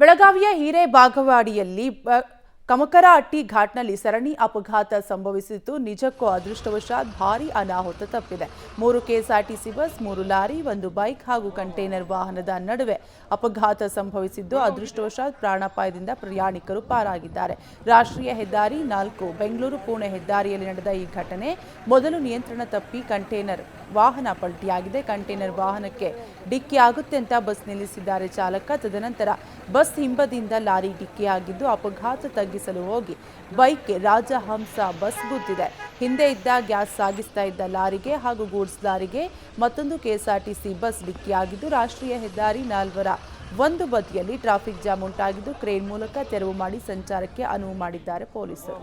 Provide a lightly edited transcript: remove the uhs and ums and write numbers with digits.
ಬೆಳಗಾವಿಯ ಹಿರೇಬಾಗವಾಡಿಯಲ್ಲಿ ಕಮಕರಹಟ್ಟಿ ಘಾಟ್ನಲ್ಲಿ ಸರಣಿ ಅಪಘಾತ ಸಂಭವಿಸಿದ್ದು ನಿಜಕ್ಕೂ ಅದೃಷ್ಟವಶಾತ್ ಭಾರೀ ಅನಾಹುತ ತಪ್ಪಿದೆ. 3 ಕೆಎಸ್ಆರ್ಟಿಸಿ ಬಸ್, 3 ಲಾರಿ, 1 ಬೈಕ್ ಹಾಗೂ ಕಂಟೈನರ್ ವಾಹನದ ನಡುವೆ ಅಪಘಾತ ಸಂಭವಿಸಿದ್ದು ಅದೃಷ್ಟವಶಾತ್ ಪ್ರಾಣಾಪಾಯದಿಂದ ಪ್ರಯಾಣಿಕರು ಪಾರಾಗಿದ್ದಾರೆ. ರಾಷ್ಟ್ರೀಯ ಹೆದ್ದಾರಿ 4 ಬೆಂಗಳೂರು ಪುಣೆ ಹೆದ್ದಾರಿಯಲ್ಲಿ ನಡೆದ ಈ ಘಟನೆ ಮೊದಲು ನಿಯಂತ್ರಣ ತಪ್ಪಿ ಕಂಟೈನರ್ ವಾಹನ ಪಲ್ಟಿಯಾಗಿದೆ. ಕಂಟೈನರ್ ವಾಹನಕ್ಕೆ ಡಿಕ್ಕಿಯಾಗುತ್ತೆ ಅಂತ ಬಸ್ ನಿಲ್ಲಿಸಿದ್ದಾರೆ ಚಾಲಕ. ತದನಂತರ ಬಸ್ ಹಿಂಬದಿಯಿಂದ ಲಾರಿ ಡಿಕ್ಕಿಯಾಗಿದ್ದು ಅಪಘಾತ ತಗ್ಗಿಸಲು ಹೋಗಿ ಬೈಕ್ಗೆ ರಾಜಹಂಸ ಬಸ್ ಗುದ್ದಿದೆ. ಹಿಂದೆ ಇದ್ದ ಗ್ಯಾಸ್ ಸಾಗಿಸ್ತಾ ಇದ್ದ ಲಾರಿಗೆ ಹಾಗೂ ಗೂಡ್ಸ್ ಲಾರಿಗೆ ಮತ್ತೊಂದು ಕೆಎಸ್ಆರ್ಟಿಸಿ ಬಸ್ ಡಿಕ್ಕಿಯಾಗಿದ್ದು ರಾಷ್ಟ್ರೀಯ ಹೆದ್ದಾರಿ 4ರ ಒಂದು ಬದಿಯಲ್ಲಿ ಟ್ರಾಫಿಕ್ ಜಾಮ್ ಉಂಟಾಗಿದ್ದು ಕ್ರೇನ್ ಮೂಲಕ ತೆರವು ಮಾಡಿ ಸಂಚಾರಕ್ಕೆ ಅನುವು ಮಾಡಿದ್ದಾರೆ ಪೊಲೀಸರು.